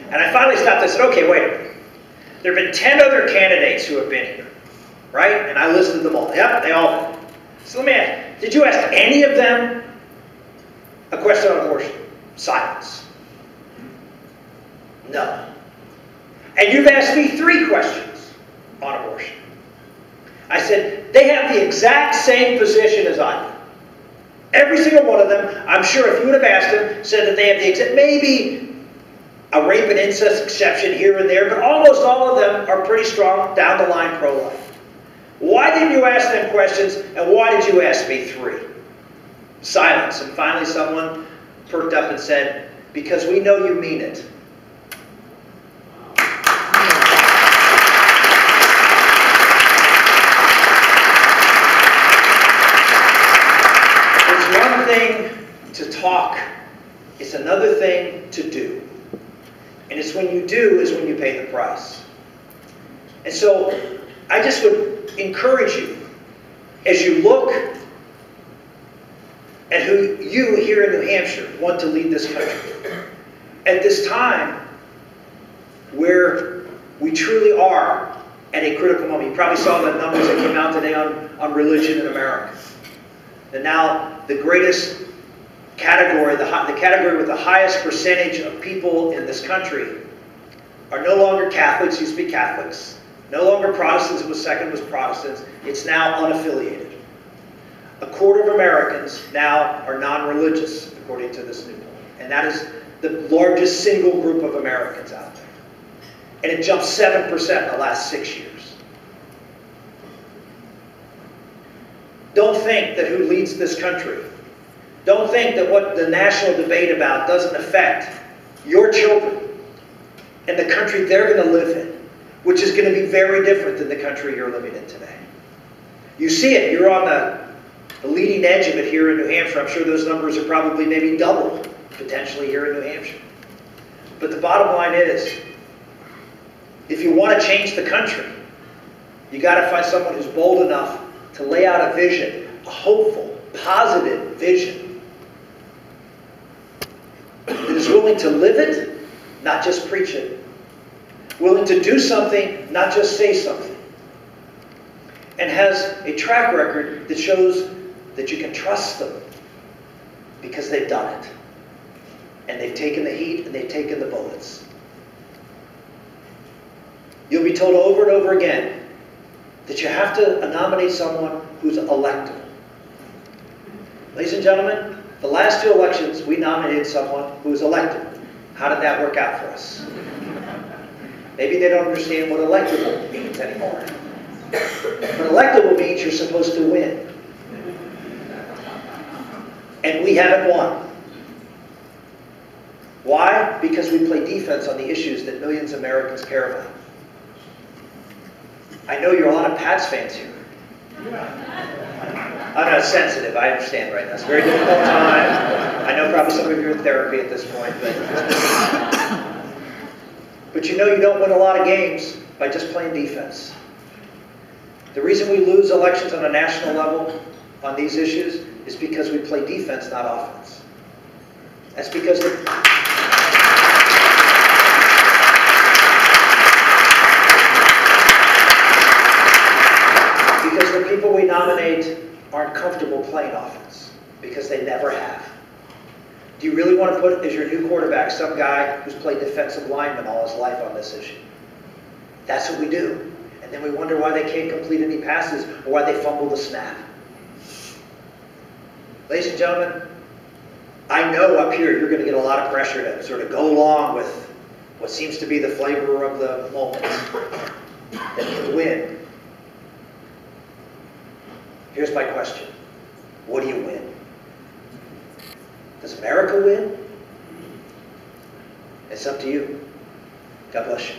And I finally stopped. I said, okay, wait a minute. There have been 10 other candidates who have been here, right? And I listed them all. Yep, they all did. So let me ask, did you ask any of them a question on abortion? Silence. No. And you've asked me 3 questions on abortion. I said, they have the exact same position as I do. Every single one of them, I'm sure if you would have asked them, said that they have the exact, maybe a rape and incest exception here and there, but almost all of them are pretty strong, down the line pro-life. Why didn't you ask them questions, and why did you ask me 3? Silence. And finally someone perked up and said, because we know you mean it. To talk, it's another thing to do. And it's when you do is when you pay the price. And so I just would encourage you, as you look at who you here in New Hampshire want to lead this country, at this time where we truly are at a critical moment. You probably saw the numbers that came out today on religion in America. And now the greatest category, the category with the highest percentage of people in this country are no longer Catholics, used to be Catholics. No longer Protestants, it was second, was Protestants. It's now unaffiliated. A quarter of Americans now are non-religious, according to this new poll. And that is the largest single group of Americans out there. And it jumped 7% in the last 6 years. Don't think that who leads this country, don't think that what the national debate about doesn't affect your children and the country they're going to live in, which is going to be very different than the country you're living in today. You see it. You're on the leading edge of it here in New Hampshire. I'm sure those numbers are probably maybe double, potentially, here in New Hampshire. But the bottom line is, if you want to change the country, you got to find someone who's bold enough to lay out a vision, a hopeful, positive vision, that is willing to live it, not just preach it. Willing to do something, not just say something. And has a track record that shows that you can trust them because they've done it. And they've taken the heat and they've taken the bullets. You'll be told over and over again that you have to nominate someone who's electable. Ladies and gentlemen, the last 2 elections, we nominated someone who was electable. How did that work out for us? Maybe they don't understand what electable means anymore. But electable means you're supposed to win. And we haven't won. Why? Because we play defense on the issues that millions of Americans care about. I know you're a lot of Pats fans here. I'm not sensitive, I understand right now. It's a very difficult time. I know probably some of you are in therapy at this point, but you know you don't win a lot of games by just playing defense. The reason we lose elections on a national level on these issues is because we play defense, not offense. That's because the people we nominate aren't comfortable playing offense, because they never have. Do you really want to put as your new quarterback some guy who's played defensive lineman all his life on this issue? That's what we do. And then we wonder why they can't complete any passes or why they fumble the snap. Ladies and gentlemen, I know up here you're going to get a lot of pressure to sort of go along with what seems to be the flavor of the moment, that can win. Here's my question. What do you win? Does America win? It's up to you. God bless you.